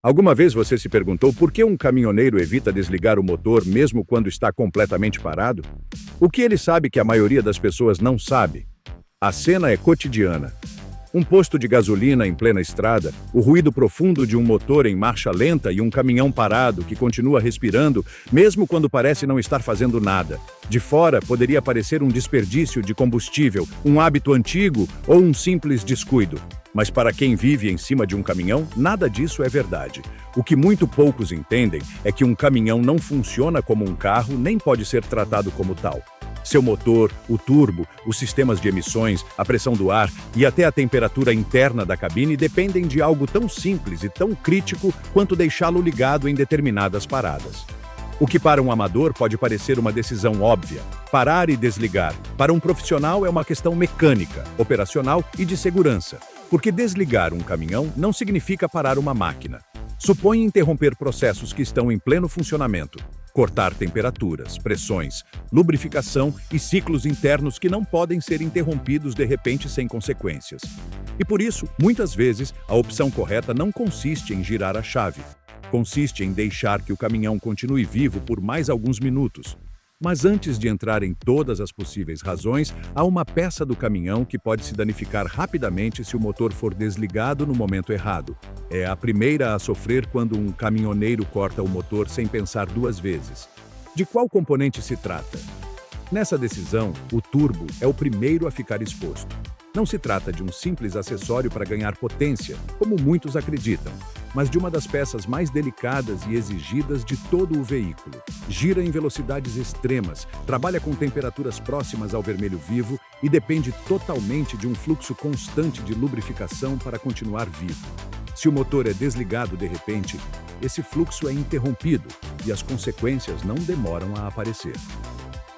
Alguma vez você se perguntou por que um caminhoneiro evita desligar o motor mesmo quando está completamente parado? O que ele sabe que a maioria das pessoas não sabe? A cena é cotidiana. Um posto de gasolina em plena estrada, o ruído profundo de um motor em marcha lenta e um caminhão parado que continua respirando, mesmo quando parece não estar fazendo nada. De fora, poderia parecer um desperdício de combustível, um hábito antigo ou um simples descuido. Mas para quem vive em cima de um caminhão, nada disso é verdade. O que muito poucos entendem é que um caminhão não funciona como um carro nem pode ser tratado como tal. Seu motor, o turbo, os sistemas de emissões, a pressão do ar e até a temperatura interna da cabine dependem de algo tão simples e tão crítico quanto deixá-lo ligado em determinadas paradas. O que para um amador pode parecer uma decisão óbvia, parar e desligar, para um profissional é uma questão mecânica, operacional e de segurança, porque desligar um caminhão não significa parar uma máquina. Supõe interromper processos que estão em pleno funcionamento, cortar temperaturas, pressões, lubrificação e ciclos internos que não podem ser interrompidos de repente sem consequências. E por isso, muitas vezes, a opção correta não consiste em girar a chave. Consiste em deixar que o caminhão continue vivo por mais alguns minutos. Mas antes de entrar em todas as possíveis razões, há uma peça do caminhão que pode se danificar rapidamente se o motor for desligado no momento errado. É a primeira a sofrer quando um caminhoneiro corta o motor sem pensar duas vezes. De qual componente se trata? Nessa decisão, o turbo é o primeiro a ficar exposto. Não se trata de um simples acessório para ganhar potência, como muitos acreditam, mas de uma das peças mais delicadas e exigidas de todo o veículo. Gira em velocidades extremas, trabalha com temperaturas próximas ao vermelho vivo e depende totalmente de um fluxo constante de lubrificação para continuar vivo. Se o motor é desligado de repente, esse fluxo é interrompido e as consequências não demoram a aparecer.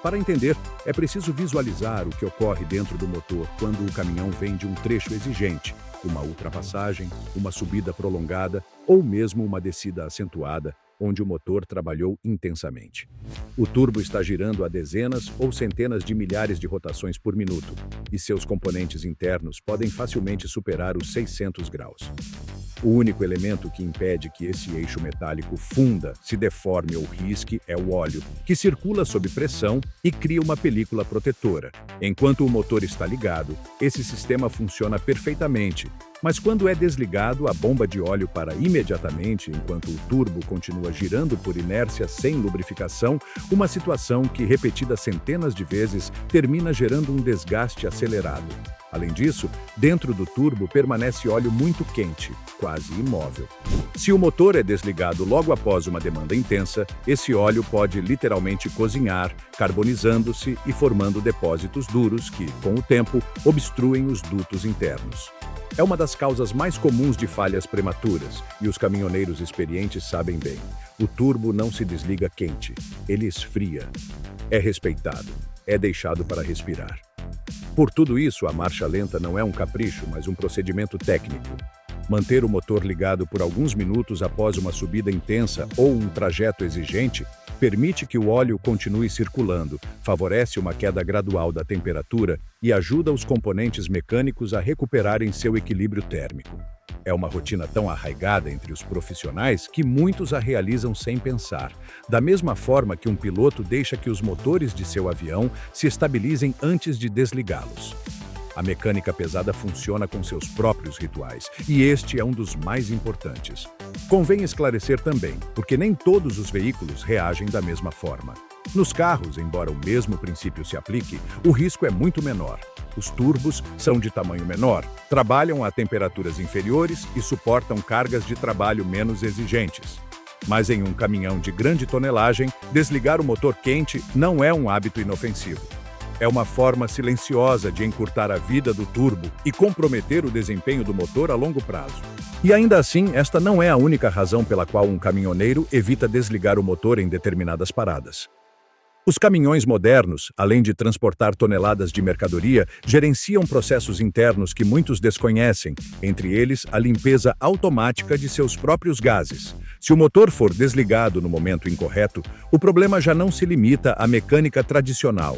Para entender, é preciso visualizar o que ocorre dentro do motor quando o caminhão vem de um trecho exigente, uma ultrapassagem, uma subida prolongada ou mesmo uma descida acentuada, onde o motor trabalhou intensamente. O turbo está girando a dezenas ou centenas de milhares de rotações por minuto, e seus componentes internos podem facilmente superar os 600 graus. O único elemento que impede que esse eixo metálico funda, se deforme ou risque é o óleo, que circula sob pressão e cria uma película protetora. Enquanto o motor está ligado, esse sistema funciona perfeitamente, mas quando é desligado, a bomba de óleo para imediatamente, enquanto o turbo continua girando por inércia sem lubrificação, uma situação que, repetida centenas de vezes, termina gerando um desgaste acelerado. Além disso, dentro do turbo permanece óleo muito quente, quase imóvel. Se o motor é desligado logo após uma demanda intensa, esse óleo pode literalmente cozinhar, carbonizando-se e formando depósitos duros que, com o tempo, obstruem os dutos internos. É uma das causas mais comuns de falhas prematuras, e os caminhoneiros experientes sabem bem. O turbo não se desliga quente, ele esfria. É respeitado, é deixado para respirar. Por tudo isso, a marcha lenta não é um capricho, mas um procedimento técnico. Manter o motor ligado por alguns minutos após uma subida intensa ou um trajeto exigente permite que o óleo continue circulando, favorece uma queda gradual da temperatura e ajuda os componentes mecânicos a recuperarem seu equilíbrio térmico. É uma rotina tão arraigada entre os profissionais que muitos a realizam sem pensar, da mesma forma que um piloto deixa que os motores de seu avião se estabilizem antes de desligá-los. A mecânica pesada funciona com seus próprios rituais, e este é um dos mais importantes. Convém esclarecer também, porque nem todos os veículos reagem da mesma forma. Nos carros, embora o mesmo princípio se aplique, o risco é muito menor. Os turbos são de tamanho menor, trabalham a temperaturas inferiores e suportam cargas de trabalho menos exigentes. Mas em um caminhão de grande tonelagem, desligar o motor quente não é um hábito inofensivo. É uma forma silenciosa de encurtar a vida do turbo e comprometer o desempenho do motor a longo prazo. E ainda assim, esta não é a única razão pela qual um caminhoneiro evita desligar o motor em determinadas paradas. Os caminhões modernos, além de transportar toneladas de mercadoria, gerenciam processos internos que muitos desconhecem, entre eles a limpeza automática de seus próprios gases. Se o motor for desligado no momento incorreto, o problema já não se limita à mecânica tradicional.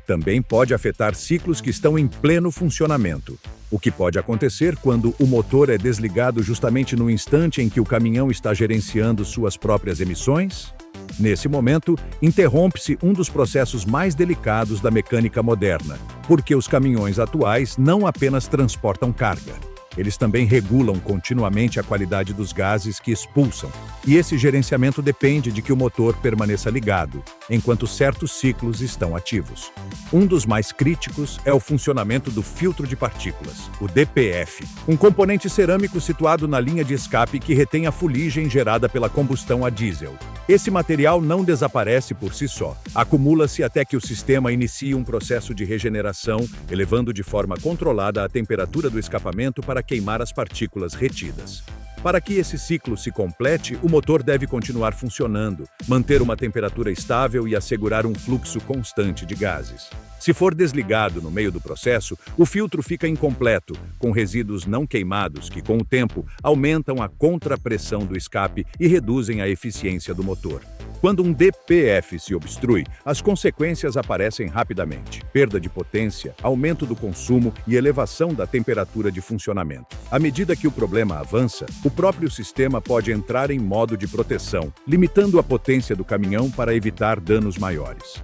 Também pode afetar ciclos que estão em pleno funcionamento, o que pode acontecer quando o motor é desligado justamente no instante em que o caminhão está gerenciando suas próprias emissões. Nesse momento, interrompe-se um dos processos mais delicados da mecânica moderna, porque os caminhões atuais não apenas transportam carga. Eles também regulam continuamente a qualidade dos gases que expulsam, e esse gerenciamento depende de que o motor permaneça ligado, enquanto certos ciclos estão ativos. Um dos mais críticos é o funcionamento do filtro de partículas, o DPF, um componente cerâmico situado na linha de escape que retém a fuligem gerada pela combustão a diesel. Esse material não desaparece por si só. Acumula-se até que o sistema inicie um processo de regeneração, elevando de forma controlada a temperatura do escapamento para queimar as partículas retidas. Para que esse ciclo se complete, o motor deve continuar funcionando, manter uma temperatura estável e assegurar um fluxo constante de gases. Se for desligado no meio do processo, o filtro fica incompleto, com resíduos não queimados que, com o tempo, aumentam a contrapressão do escape e reduzem a eficiência do motor. Quando um DPF se obstrui, as consequências aparecem rapidamente: perda de potência, aumento do consumo e elevação da temperatura de funcionamento. À medida que o problema avança, o próprio sistema pode entrar em modo de proteção, limitando a potência do caminhão para evitar danos maiores.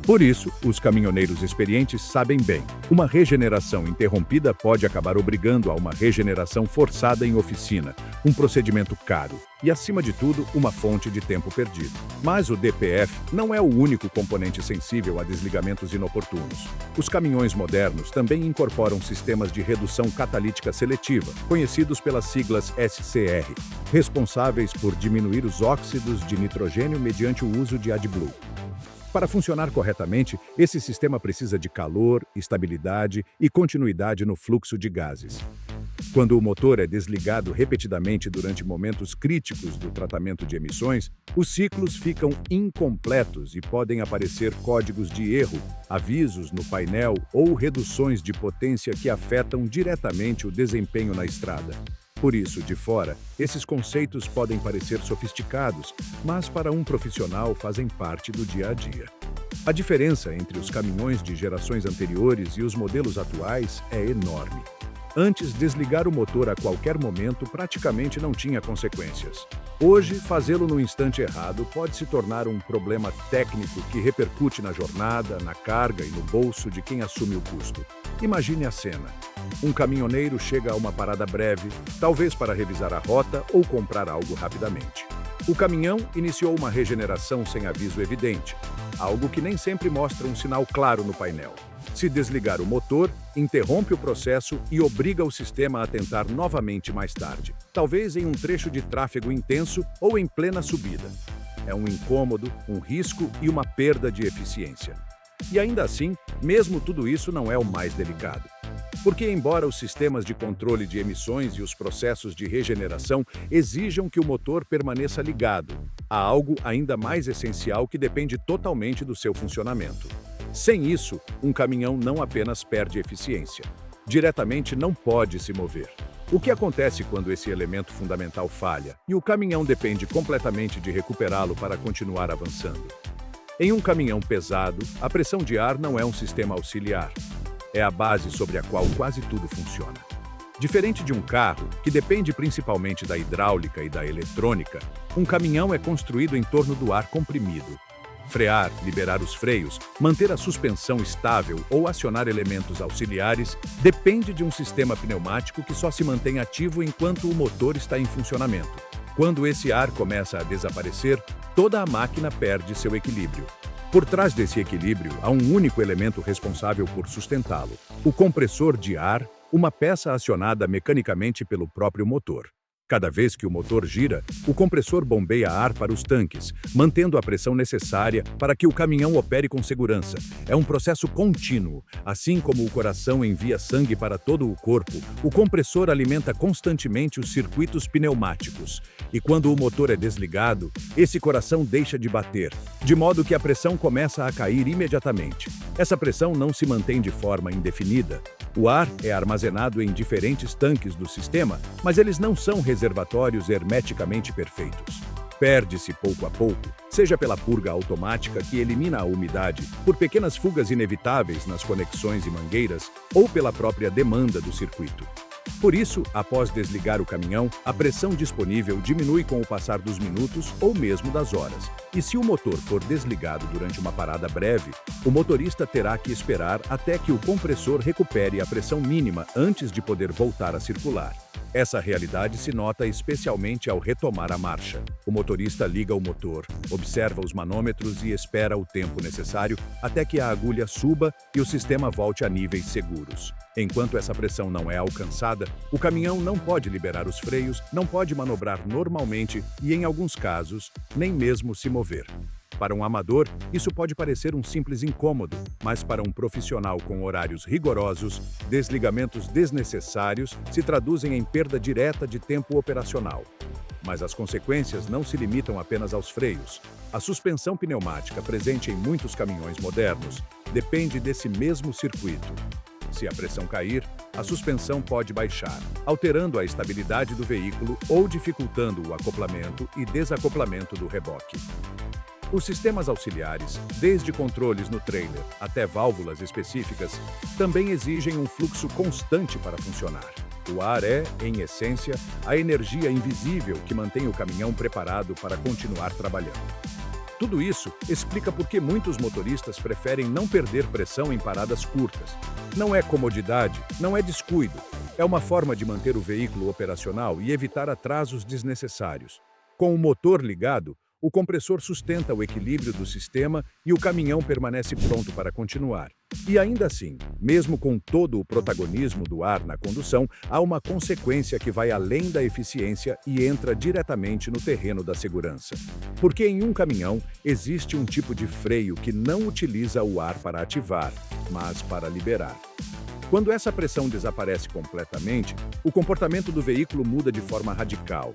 Por isso, os caminhoneiros experientes sabem bem, uma regeneração interrompida pode acabar obrigando a uma regeneração forçada em oficina, um procedimento caro e, acima de tudo, uma fonte de tempo perdido. Mas o DPF não é o único componente sensível a desligamentos inoportunos. Os caminhões modernos também incorporam sistemas de redução catalítica seletiva, conhecidos pelas siglas SCR, responsáveis por diminuir os óxidos de nitrogênio mediante o uso de AdBlue. Para funcionar corretamente, esse sistema precisa de calor, estabilidade e continuidade no fluxo de gases. Quando o motor é desligado repetidamente durante momentos críticos do tratamento de emissões, os ciclos ficam incompletos e podem aparecer códigos de erro, avisos no painel ou reduções de potência que afetam diretamente o desempenho na estrada. Por isso, de fora, esses conceitos podem parecer sofisticados, mas para um profissional fazem parte do dia a dia. A diferença entre os caminhões de gerações anteriores e os modelos atuais é enorme. Antes, desligar o motor a qualquer momento praticamente não tinha consequências. Hoje, fazê-lo no instante errado pode se tornar um problema técnico que repercute na jornada, na carga e no bolso de quem assume o custo. Imagine a cena. Um caminhoneiro chega a uma parada breve, talvez para revisar a rota ou comprar algo rapidamente. O caminhão iniciou uma regeneração sem aviso evidente, algo que nem sempre mostra um sinal claro no painel. Se desligar o motor, interrompe o processo e obriga o sistema a tentar novamente mais tarde, talvez em um trecho de tráfego intenso ou em plena subida. É um incômodo, um risco e uma perda de eficiência. E ainda assim, mesmo tudo isso não é o mais delicado. Porque, embora os sistemas de controle de emissões e os processos de regeneração exijam que o motor permaneça ligado, há algo ainda mais essencial que depende totalmente do seu funcionamento. Sem isso, um caminhão não apenas perde eficiência, diretamente não pode se mover. O que acontece quando esse elemento fundamental falha e o caminhão depende completamente de recuperá-lo para continuar avançando? Em um caminhão pesado, a pressão de ar não é um sistema auxiliar. É a base sobre a qual quase tudo funciona. Diferente de um carro, que depende principalmente da hidráulica e da eletrônica, um caminhão é construído em torno do ar comprimido. Frear, liberar os freios, manter a suspensão estável ou acionar elementos auxiliares depende de um sistema pneumático que só se mantém ativo enquanto o motor está em funcionamento. Quando esse ar começa a desaparecer, toda a máquina perde seu equilíbrio. Por trás desse equilíbrio, há um único elemento responsável por sustentá-lo: o compressor de ar, uma peça acionada mecanicamente pelo próprio motor. Cada vez que o motor gira, o compressor bombeia ar para os tanques, mantendo a pressão necessária para que o caminhão opere com segurança. É um processo contínuo. Assim como o coração envia sangue para todo o corpo, o compressor alimenta constantemente os circuitos pneumáticos. E quando o motor é desligado, esse coração deixa de bater, de modo que a pressão começa a cair imediatamente. Essa pressão não se mantém de forma indefinida. O ar é armazenado em diferentes tanques do sistema, mas eles não são reservatórios hermeticamente perfeitos. Perde-se pouco a pouco, seja pela purga automática que elimina a umidade, por pequenas fugas inevitáveis nas conexões e mangueiras ou pela própria demanda do circuito. Por isso, após desligar o caminhão, a pressão disponível diminui com o passar dos minutos ou mesmo das horas. E se o motor for desligado durante uma parada breve, o motorista terá que esperar até que o compressor recupere a pressão mínima antes de poder voltar a circular. Essa realidade se nota especialmente ao retomar a marcha. O motorista liga o motor, observa os manômetros e espera o tempo necessário até que a agulha suba e o sistema volte a níveis seguros. Enquanto essa pressão não é alcançada, o caminhão não pode liberar os freios, não pode manobrar normalmente e, em alguns casos, nem mesmo se mover. Para um amador, isso pode parecer um simples incômodo, mas para um profissional com horários rigorosos, desligamentos desnecessários se traduzem em perda direta de tempo operacional. Mas as consequências não se limitam apenas aos freios. A suspensão pneumática presente em muitos caminhões modernos depende desse mesmo circuito. Se a pressão cair, a suspensão pode baixar, alterando a estabilidade do veículo ou dificultando o acoplamento e desacoplamento do reboque. Os sistemas auxiliares, desde controles no trailer até válvulas específicas, também exigem um fluxo constante para funcionar. O ar é, em essência, a energia invisível que mantém o caminhão preparado para continuar trabalhando. Tudo isso explica por que muitos motoristas preferem não perder pressão em paradas curtas. Não é comodidade, não é descuido. É uma forma de manter o veículo operacional e evitar atrasos desnecessários. Com o motor ligado, o compressor sustenta o equilíbrio do sistema e o caminhão permanece pronto para continuar. E ainda assim, mesmo com todo o protagonismo do ar na condução, há uma consequência que vai além da eficiência e entra diretamente no terreno da segurança. Porque em um caminhão existe um tipo de freio que não utiliza o ar para ativar, mas para liberar. Quando essa pressão desaparece completamente, o comportamento do veículo muda de forma radical.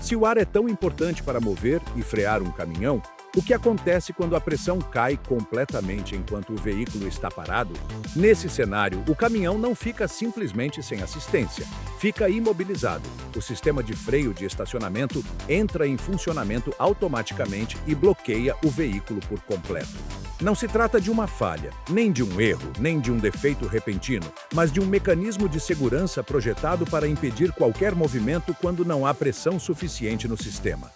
Se o ar é tão importante para mover e frear um caminhão, o que acontece quando a pressão cai completamente enquanto o veículo está parado? Nesse cenário, o caminhão não fica simplesmente sem assistência, fica imobilizado. O sistema de freio de estacionamento entra em funcionamento automaticamente e bloqueia o veículo por completo. Não se trata de uma falha, nem de um erro, nem de um defeito repentino, mas de um mecanismo de segurança projetado para impedir qualquer movimento quando não há pressão suficiente no sistema.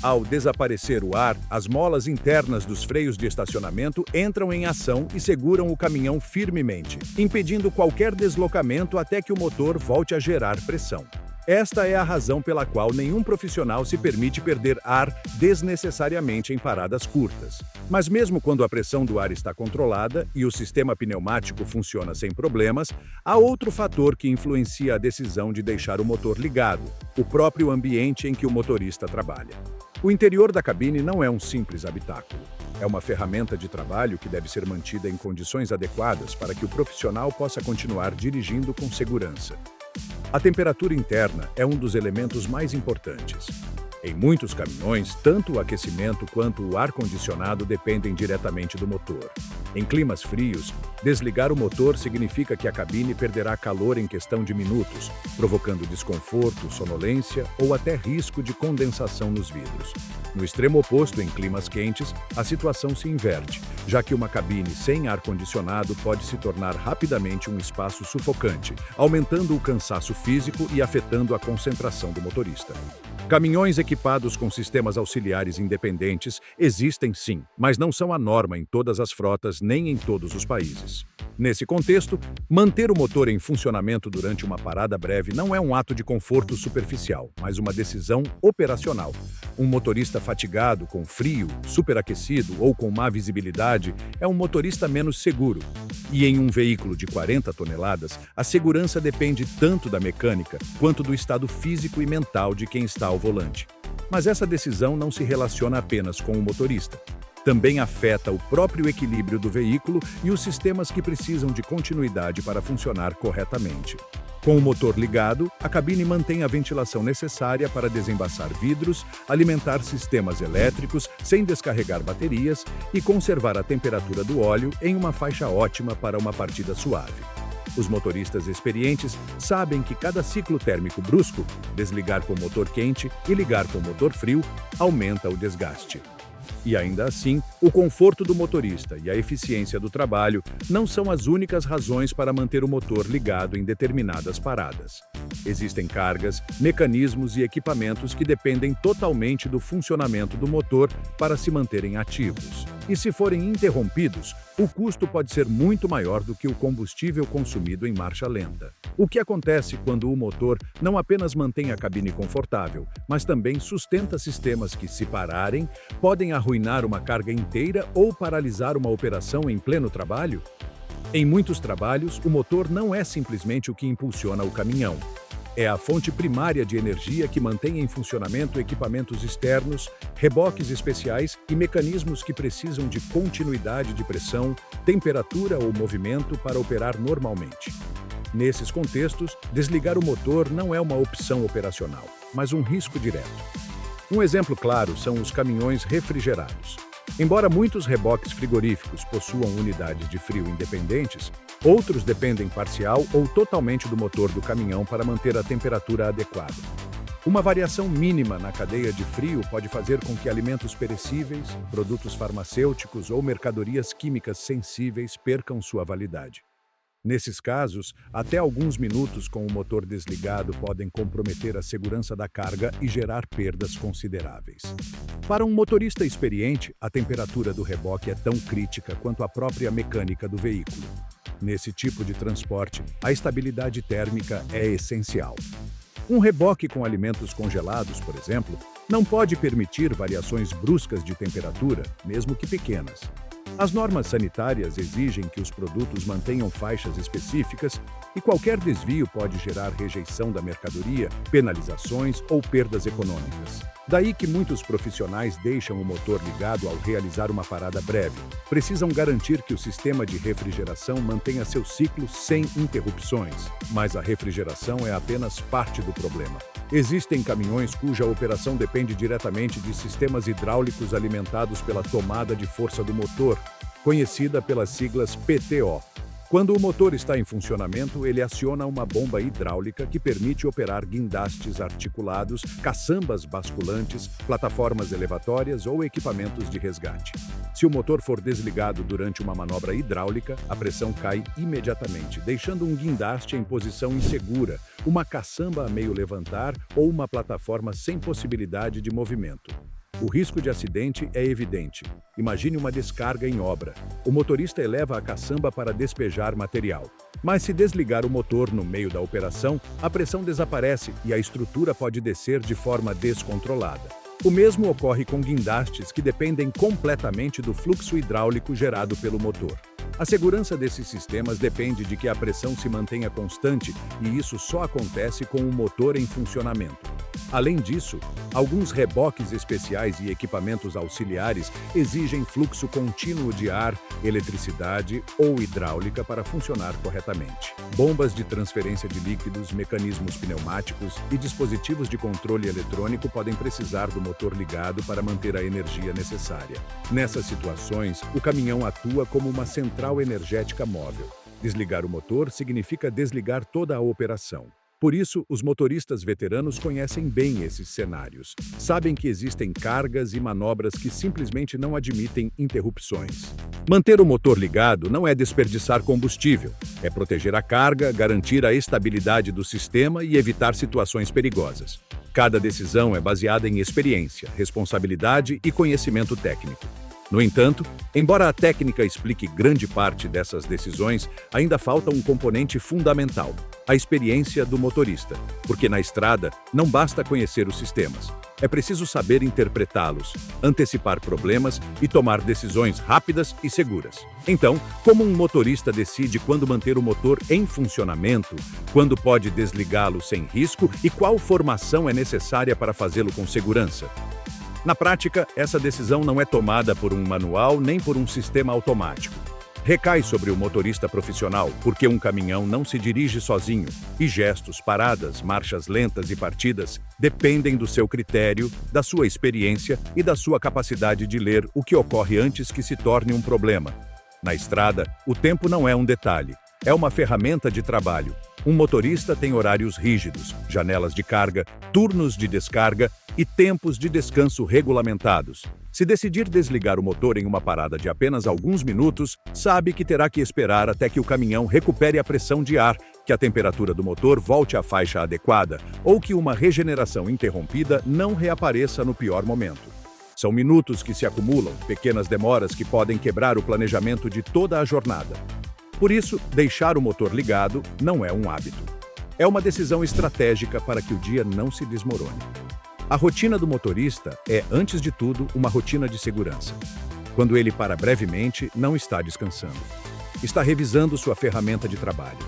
Ao desaparecer o ar, as molas internas dos freios de estacionamento entram em ação e seguram o caminhão firmemente, impedindo qualquer deslocamento até que o motor volte a gerar pressão. Esta é a razão pela qual nenhum profissional se permite perder ar desnecessariamente em paradas curtas. Mas mesmo quando a pressão do ar está controlada e o sistema pneumático funciona sem problemas, há outro fator que influencia a decisão de deixar o motor ligado: o próprio ambiente em que o motorista trabalha. O interior da cabine não é um simples habitáculo. É uma ferramenta de trabalho que deve ser mantida em condições adequadas para que o profissional possa continuar dirigindo com segurança. A temperatura interna é um dos elementos mais importantes. Em muitos caminhões, tanto o aquecimento quanto o ar-condicionado dependem diretamente do motor. Em climas frios, desligar o motor significa que a cabine perderá calor em questão de minutos, provocando desconforto, sonolência ou até risco de condensação nos vidros. No extremo oposto, em climas quentes, a situação se inverte, já que uma cabine sem ar-condicionado pode se tornar rapidamente um espaço sufocante, aumentando o cansaço físico e afetando a concentração do motorista. Caminhões equipados com sistemas auxiliares independentes existem sim, mas não são a norma em todas as frotas nem em todos os países. Nesse contexto, manter o motor em funcionamento durante uma parada breve não é um ato de conforto superficial, mas uma decisão operacional. Um motorista fatigado, com frio, superaquecido ou com má visibilidade é um motorista menos seguro. E em um veículo de 40 toneladas, a segurança depende tanto da mecânica quanto do estado físico e mental de quem está ao volante. Mas essa decisão não se relaciona apenas com o motorista. Também afeta o próprio equilíbrio do veículo e os sistemas que precisam de continuidade para funcionar corretamente. Com o motor ligado, a cabine mantém a ventilação necessária para desembaçar vidros, alimentar sistemas elétricos sem descarregar baterias e conservar a temperatura do óleo em uma faixa ótima para uma partida suave. Os motoristas experientes sabem que cada ciclo térmico brusco, desligar com o motor quente e ligar com o motor frio, aumenta o desgaste. E ainda assim, o conforto do motorista e a eficiência do trabalho não são as únicas razões para manter o motor ligado em determinadas paradas. Existem cargas, mecanismos e equipamentos que dependem totalmente do funcionamento do motor para se manterem ativos. E se forem interrompidos, o custo pode ser muito maior do que o combustível consumido em marcha lenta. O que acontece quando o motor não apenas mantém a cabine confortável, mas também sustenta sistemas que, se pararem, podem arruinar uma carga inteira ou paralisar uma operação em pleno trabalho? Em muitos trabalhos, o motor não é simplesmente o que impulsiona o caminhão. É a fonte primária de energia que mantém em funcionamento equipamentos externos, reboques especiais e mecanismos que precisam de continuidade de pressão, temperatura ou movimento para operar normalmente. Nesses contextos, desligar o motor não é uma opção operacional, mas um risco direto. Um exemplo claro são os caminhões refrigerados. Embora muitos reboques frigoríficos possuam unidades de frio independentes, outros dependem parcial ou totalmente do motor do caminhão para manter a temperatura adequada. Uma variação mínima na cadeia de frio pode fazer com que alimentos perecíveis, produtos farmacêuticos ou mercadorias químicas sensíveis percam sua validade. Nesses casos, até alguns minutos com o motor desligado podem comprometer a segurança da carga e gerar perdas consideráveis. Para um motorista experiente, a temperatura do reboque é tão crítica quanto a própria mecânica do veículo. Nesse tipo de transporte, a estabilidade térmica é essencial. Um reboque com alimentos congelados, por exemplo, não pode permitir variações bruscas de temperatura, mesmo que pequenas. As normas sanitárias exigem que os produtos mantenham faixas específicas e qualquer desvio pode gerar rejeição da mercadoria, penalizações ou perdas econômicas. Daí que muitos profissionais deixam o motor ligado ao realizar uma parada breve. Precisam garantir que o sistema de refrigeração mantenha seu ciclo sem interrupções, mas a refrigeração é apenas parte do problema. Existem caminhões cuja operação depende diretamente de sistemas hidráulicos alimentados pela tomada de força do motor, conhecida pelas siglas PTO. Quando o motor está em funcionamento, ele aciona uma bomba hidráulica que permite operar guindastes articulados, caçambas basculantes, plataformas elevatórias ou equipamentos de resgate. Se o motor for desligado durante uma manobra hidráulica, a pressão cai imediatamente, deixando um guindaste em posição insegura, uma caçamba a meio levantar ou uma plataforma sem possibilidade de movimento. O risco de acidente é evidente. Imagine uma descarga em obra. O motorista eleva a caçamba para despejar material. Mas se desligar o motor no meio da operação, a pressão desaparece e a estrutura pode descer de forma descontrolada. O mesmo ocorre com guindastes que dependem completamente do fluxo hidráulico gerado pelo motor. A segurança desses sistemas depende de que a pressão se mantenha constante e isso só acontece com o motor em funcionamento. Além disso, alguns reboques especiais e equipamentos auxiliares exigem fluxo contínuo de ar, eletricidade ou hidráulica para funcionar corretamente. Bombas de transferência de líquidos, mecanismos pneumáticos e dispositivos de controle eletrônico podem precisar do motor ligado para manter a energia necessária. Nessas situações, o caminhão atua como uma central energética móvel. Desligar o motor significa desligar toda a operação. Por isso, os motoristas veteranos conhecem bem esses cenários. Sabem que existem cargas e manobras que simplesmente não admitem interrupções. Manter o motor ligado não é desperdiçar combustível, é proteger a carga, garantir a estabilidade do sistema e evitar situações perigosas. Cada decisão é baseada em experiência, responsabilidade e conhecimento técnico. No entanto, embora a técnica explique grande parte dessas decisões, ainda falta um componente fundamental: a experiência do motorista. Porque na estrada, não basta conhecer os sistemas. É preciso saber interpretá-los, antecipar problemas e tomar decisões rápidas e seguras. Então, como um motorista decide quando manter o motor em funcionamento, quando pode desligá-lo sem risco e qual formação é necessária para fazê-lo com segurança? Na prática, essa decisão não é tomada por um manual nem por um sistema automático. Recai sobre o motorista profissional, porque um caminhão não se dirige sozinho, e gestos, paradas, marchas lentas e partidas dependem do seu critério, da sua experiência e da sua capacidade de ler o que ocorre antes que se torne um problema. Na estrada, o tempo não é um detalhe. É uma ferramenta de trabalho. Um motorista tem horários rígidos, janelas de carga, turnos de descarga e tempos de descanso regulamentados. Se decidir desligar o motor em uma parada de apenas alguns minutos, sabe que terá que esperar até que o caminhão recupere a pressão de ar, que a temperatura do motor volte à faixa adequada ou que uma regeneração interrompida não reapareça no pior momento. São minutos que se acumulam, pequenas demoras que podem quebrar o planejamento de toda a jornada. Por isso, deixar o motor ligado não é um hábito. É uma decisão estratégica para que o dia não se desmorone. A rotina do motorista é, antes de tudo, uma rotina de segurança. Quando ele para brevemente, não está descansando. Está revisando sua ferramenta de trabalho.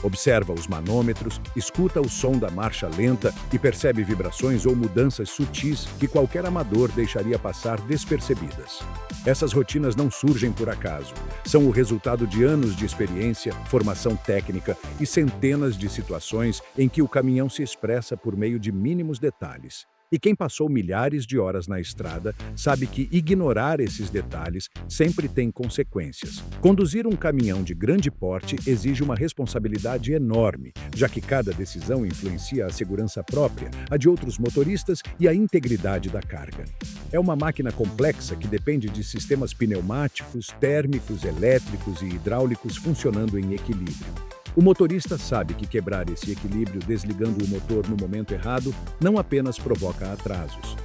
Observa os manômetros, escuta o som da marcha lenta e percebe vibrações ou mudanças sutis que qualquer amador deixaria passar despercebidas. Essas rotinas não surgem por acaso. São o resultado de anos de experiência, formação técnica e centenas de situações em que o caminhão se expressa por meio de mínimos detalhes. E quem passou milhares de horas na estrada sabe que ignorar esses detalhes sempre tem consequências. Conduzir um caminhão de grande porte exige uma responsabilidade enorme, já que cada decisão influencia a segurança própria, a de outros motoristas e a integridade da carga. É uma máquina complexa que depende de sistemas pneumáticos, térmicos, elétricos e hidráulicos funcionando em equilíbrio. O motorista sabe que quebrar esse equilíbrio desligando o motor no momento errado não apenas provoca atrasos.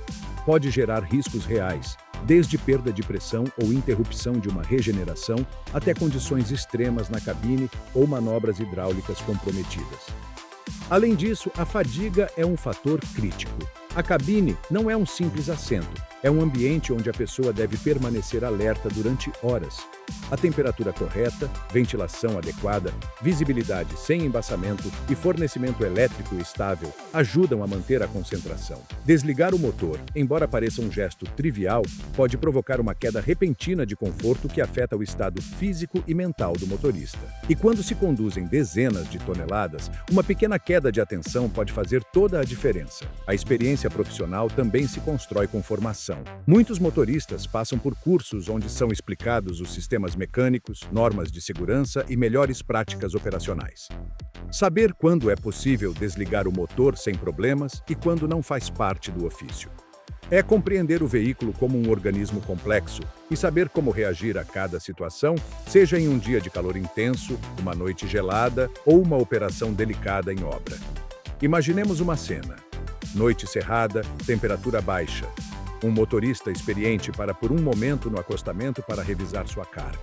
Pode gerar riscos reais, desde perda de pressão ou interrupção de uma regeneração até condições extremas na cabine ou manobras hidráulicas comprometidas. Além disso, a fadiga é um fator crítico. A cabine não é um simples assento, é um ambiente onde a pessoa deve permanecer alerta durante horas. A temperatura correta, ventilação adequada, visibilidade sem embaçamento e fornecimento elétrico estável ajudam a manter a concentração. Desligar o motor, embora pareça um gesto trivial, pode provocar uma queda repentina de conforto que afeta o estado físico e mental do motorista. E quando se conduzem dezenas de toneladas, uma pequena queda de atenção pode fazer toda a diferença. A experiência profissional também se constrói com formação. Muitos motoristas passam por cursos onde são explicados os sistemas mecânicos, normas de segurança e melhores práticas operacionais. Saber quando é possível desligar o motor sem problemas e quando não faz parte do ofício. É compreender o veículo como um organismo complexo e saber como reagir a cada situação, seja em um dia de calor intenso, uma noite gelada ou uma operação delicada em obra. Imaginemos uma cena. Noite cerrada, temperatura baixa. Um motorista experiente para por um momento no acostamento para revisar sua carga.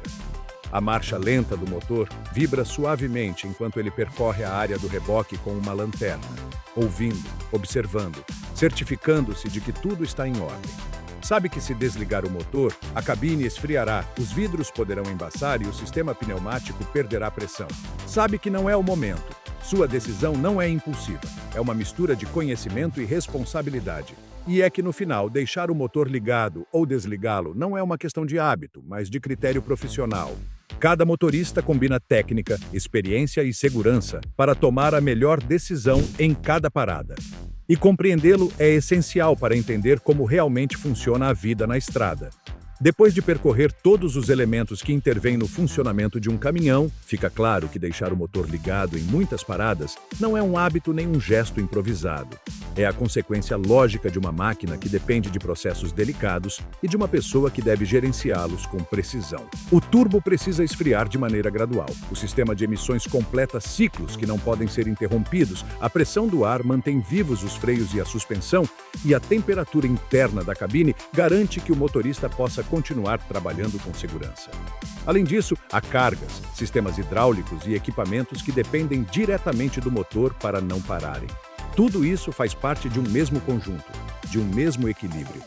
A marcha lenta do motor vibra suavemente enquanto ele percorre a área do reboque com uma lanterna, ouvindo, observando, certificando-se de que tudo está em ordem. Sabe que se desligar o motor, a cabine esfriará, os vidros poderão embaçar e o sistema pneumático perderá pressão. Sabe que não é o momento. Sua decisão não é impulsiva. É uma mistura de conhecimento e responsabilidade. E é que no final, deixar o motor ligado ou desligá-lo não é uma questão de hábito, mas de critério profissional. Cada motorista combina técnica, experiência e segurança para tomar a melhor decisão em cada parada. E compreendê-lo é essencial para entender como realmente funciona a vida na estrada. Depois de percorrer todos os elementos que intervêm no funcionamento de um caminhão, fica claro que deixar o motor ligado em muitas paradas não é um hábito nem um gesto improvisado. É a consequência lógica de uma máquina que depende de processos delicados e de uma pessoa que deve gerenciá-los com precisão. O turbo precisa esfriar de maneira gradual. O sistema de emissões completa ciclos que não podem ser interrompidos, a pressão do ar mantém vivos os freios e a suspensão, e a temperatura interna da cabine garante que o motorista possa continuar trabalhando com segurança. Além disso, há cargas, sistemas hidráulicos e equipamentos que dependem diretamente do motor para não pararem. Tudo isso faz parte de um mesmo conjunto, de um mesmo equilíbrio.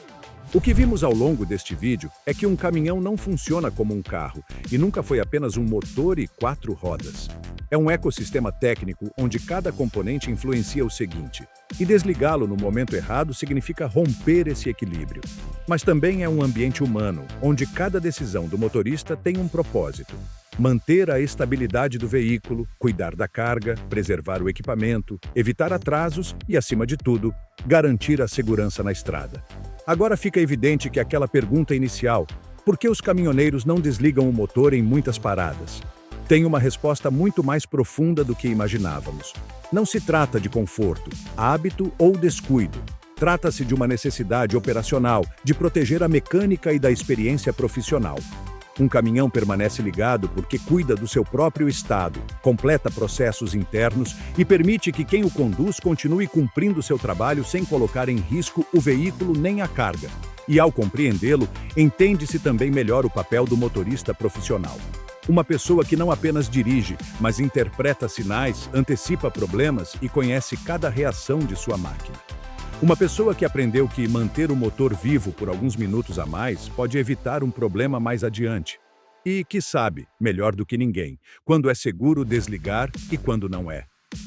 O que vimos ao longo deste vídeo é que um caminhão não funciona como um carro e nunca foi apenas um motor e 4 rodas. É um ecossistema técnico onde cada componente influencia o seguinte, e desligá-lo no momento errado significa romper esse equilíbrio. Mas também é um ambiente humano, onde cada decisão do motorista tem um propósito. Manter a estabilidade do veículo, cuidar da carga, preservar o equipamento, evitar atrasos e, acima de tudo, garantir a segurança na estrada. Agora fica evidente que aquela pergunta inicial, por que os caminhoneiros não desligam o motor em muitas paradas? Tem uma resposta muito mais profunda do que imaginávamos. Não se trata de conforto, hábito ou descuido. Trata-se de uma necessidade operacional, de proteger a mecânica e da experiência profissional. Um caminhão permanece ligado porque cuida do seu próprio estado, completa processos internos e permite que quem o conduz continue cumprindo seu trabalho sem colocar em risco o veículo nem a carga. E ao compreendê-lo, entende-se também melhor o papel do motorista profissional. Uma pessoa que não apenas dirige, mas interpreta sinais, antecipa problemas e conhece cada reação de sua máquina. Uma pessoa que aprendeu que manter o motor vivo por alguns minutos a mais pode evitar um problema mais adiante. E que sabe, melhor do que ninguém, quando é seguro desligar e quando não é.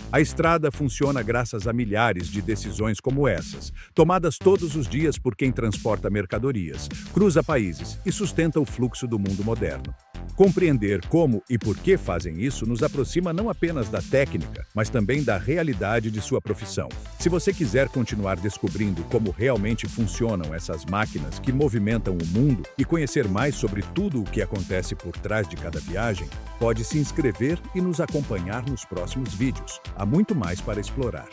A estrada funciona graças a milhares de decisões como essas, tomadas todos os dias por quem transporta mercadorias, cruza países e sustenta o fluxo do mundo moderno. Compreender como e por que fazem isso nos aproxima não apenas da técnica, mas também da realidade de sua profissão. Se você quiser continuar descobrindo como realmente funcionam essas máquinas que movimentam o mundo e conhecer mais sobre tudo o que acontece por trás de cada viagem, pode se inscrever e nos acompanhar nos próximos vídeos. Há muito mais para explorar.